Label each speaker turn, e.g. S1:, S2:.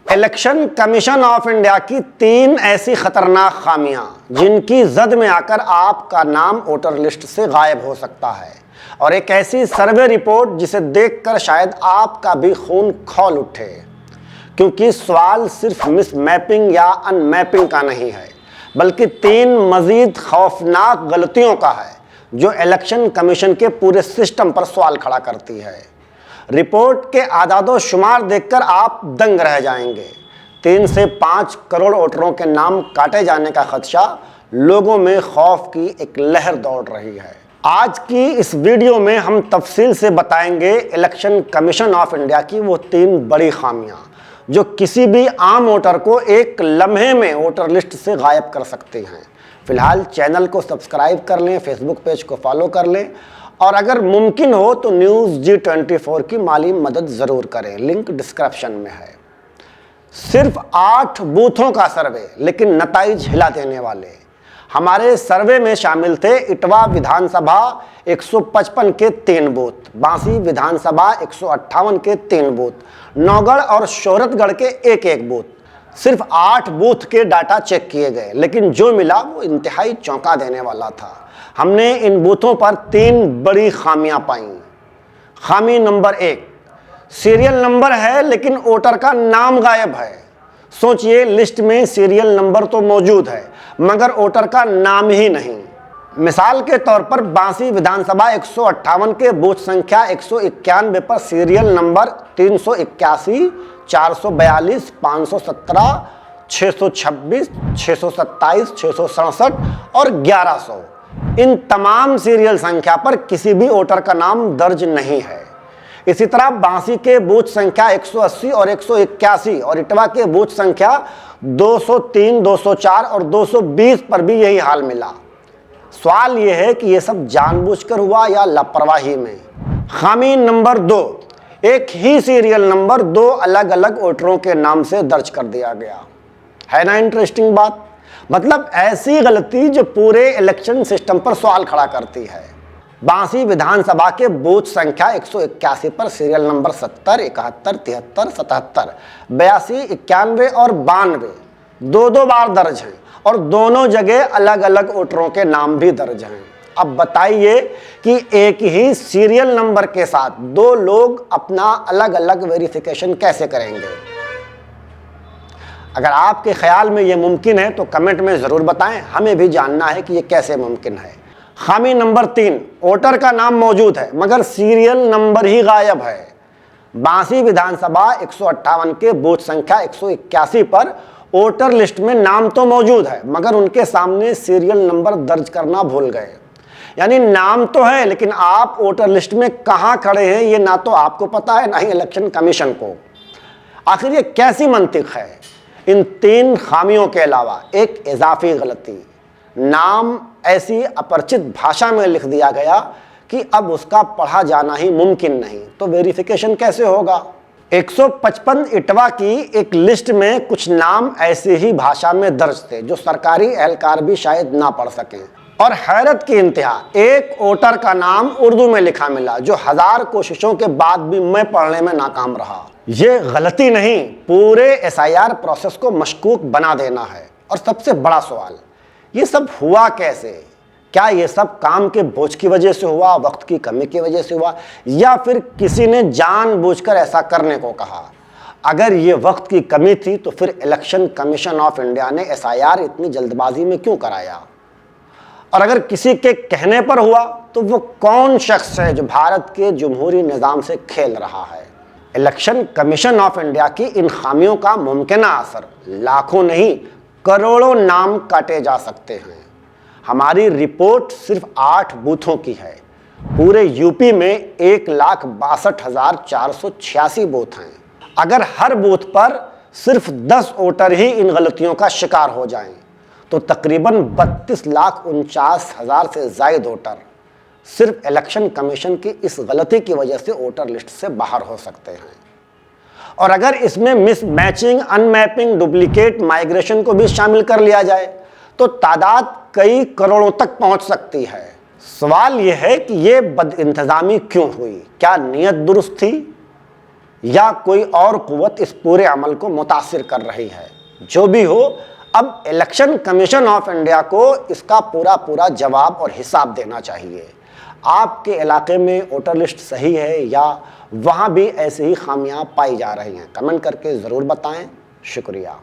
S1: Election commission of India की 3 ऐसी खतरनाक खामियां जिनकी जद में आकर आपका नाम वोटर लिस्ट से गायब हो सकता है, और एक ऐसी सर्वे रिपोर्ट जिसे देखकर शायद आपका भी खून खौल उठे, क्योंकि सवाल सिर्फ मिस मैपिंग या अनमैपिंग का नहीं है, बल्कि 3 मजीद खौफनाक गलतियों का है जो इलेक्शन कमीशन के पूरे सिस्टम पर सवाल खड़ा करती है। रिपोर्ट के आदादो शुमार देखकर आप दंग रह जाएंगे। 3 से 5 करोड़ वोटरों के नाम काटे जाने का खदशा, लोगों में खौफ की एक लहर दौड़ रही है। आज की इस वीडियो में हम तफसील से बताएंगे इलेक्शन कमीशन ऑफ इंडिया की वो 3 बड़ी खामियां जो किसी भी आम वोटर को एक लम्हे में वोटर लिस्ट से गायब कर सकती हैं। फिलहाल चैनल को सब्सक्राइब कर लें, फेसबुक पेज को फॉलो कर लें, और अगर मुमकिन हो तो न्यूज़ G24 की माली मदद ज़रूर करें, लिंक डिस्क्रिप्शन में है। सिर्फ 8 बूथों का सर्वे, लेकिन नताइज हिला देने वाले। हमारे सर्वे में शामिल थे इटवा विधानसभा 155 के 3 बूथ, बांसी विधानसभा 158 के 3 बूथ, नौगढ़ और शोहरतगढ़ के 1-1 बूथ। सिर्फ 8 बूथ के डाटा चेक किए गए, लेकिन जो मिला वो इंतहाई चौंका देने वाला था। हमने इन बूथों पर 3 बड़ी खामियां पाई। खामी नंबर 1, सीरियल नंबर है लेकिन वोटर का नाम गायब है। सोचिए, लिस्ट में सीरियल नंबर तो मौजूद है मगर वोटर का नाम ही नहीं। मिसाल के तौर पर बांसी विधानसभा 158 के बूथ संख्या 191 पर सीरियल नंबर 381, 442, 517, 626, 627, 667 और 1100। इन तमाम सीरियल संख्या पर किसी भी वोटर का नाम दर्ज नहीं है। इसी तरह बांसी के बूथ संख्या 180 और 181 और इटवा के बूथ संख्या 203, 204 और 220 पर भी यही हाल मिला। सवाल यह है कि यह सब जानबूझकर हुआ या लापरवाही में। खामी नंबर 2, एक ही सीरियल नंबर 2 अलग अलग वोटरों के नाम से दर्ज कर दिया गया। है ना इंटरेस्टिंग बात? मतलब ऐसी गलती जो पूरे इलेक्शन सिस्टम पर सवाल खड़ा करती है। बांसी विधानसभा के बूथ संख्या 181 पर सीरियल नंबर 70, 71, 73, 77, 82, 91 और 92 2-2 बार दर्ज हैं, और दोनों जगह अलग अलग वोटरों के नाम भी दर्ज हैं। अब बताइए कि एक ही सीरियल नंबर के साथ 2 लोग अपना अलग अलग वेरिफिकेशन कैसे करेंगे? अगर आपके ख्याल में ये मुमकिन है तो कमेंट में ज़रूर बताएं, हमें भी जानना है कि ये कैसे मुमकिन है। खामी नंबर 3, वोटर का नाम मौजूद है मगर सीरियल नंबर ही गायब है। बांसी विधानसभा 158 के बूथ संख्या 181 पर वोटर लिस्ट में नाम तो मौजूद है मगर उनके सामने सीरियल नंबर दर्ज करना भूल गए। यानी नाम तो है लेकिन आप वोटर लिस्ट में कहाँ खड़े हैं ये ना तो आपको पता है ना ही इलेक्शन कमीशन को। आखिर ये कैसी मंतिक है? इन 3 खामियों के अलावा एक इजाफी गलती, नाम ऐसी अपरिचित भाषा में लिख दिया गया कि अब उसका पढ़ा जाना ही मुमकिन नहीं, तो वेरिफिकेशन कैसे होगा? 155 इटवा की एक लिस्ट में कुछ नाम ऐसी ही भाषा में दर्ज थे जो सरकारी एहलकार भी शायद ना पढ़ सकें, और हैरत की इंतहा, एक वोटर का नाम उर्दू में लिखा मिला जो 1000 कोशिशों के बाद भी मैं पढ़ने में नाकाम रहा। ये गलती नहीं, पूरे SIR प्रोसेस को मशकूक बना देना है। और सबसे बड़ा सवाल, ये सब हुआ कैसे? क्या ये सब काम के बोझ की वजह से हुआ, वक्त की कमी की वजह से हुआ, या फिर किसी ने जानबूझकर ऐसा करने को कहा? अगर ये वक्त की कमी थी तो फिर इलेक्शन कमीशन ऑफ इंडिया ने SIR इतनी जल्दबाजी में क्यों कराया? और अगर किसी के कहने पर हुआ तो वो कौन शख्स है जो भारत के जमहूरी निज़ाम से खेल रहा है? इलेक्शन कमीशन ऑफ इंडिया की इन खामियों का मुमकिन असर, लाखों नहीं करोड़ों नाम काटे जा सकते हैं। हमारी रिपोर्ट सिर्फ 8 बूथों की है। पूरे यूपी में 1,62,486 बूथ हैं। अगर हर बूथ पर सिर्फ 10 वोटर ही इन गलतियों का शिकार हो जाएं, तो तकरीबन 32,49,000 से ज़ायद वोटर सिर्फ इलेक्शन कमीशन की इस गलती की वजह से वोटर लिस्ट से बाहर हो सकते हैं। और अगर इसमें मिस मैचिंग, अनमैपिंग, डुप्लीकेट माइग्रेशन को भी शामिल कर लिया जाए तो तादाद कई करोड़ों तक पहुंच सकती है। सवाल यह है कि ये बदइंतजामी क्यों हुई? क्या नीयत दुरुस्त थी या कोई और कुव्वत इस पूरे अमल को मुतासिर कर रही है। जो भी हो, अब इलेक्शन कमीशन ऑफ इंडिया को इसका पूरा जवाब और हिसाब देना चाहिए। आपके इलाके में वोटर लिस्ट सही है या वहाँ भी ऐसे ही खामियां पाई जा रही हैं? कमेंट करके ज़रूर बताएं। शुक्रिया।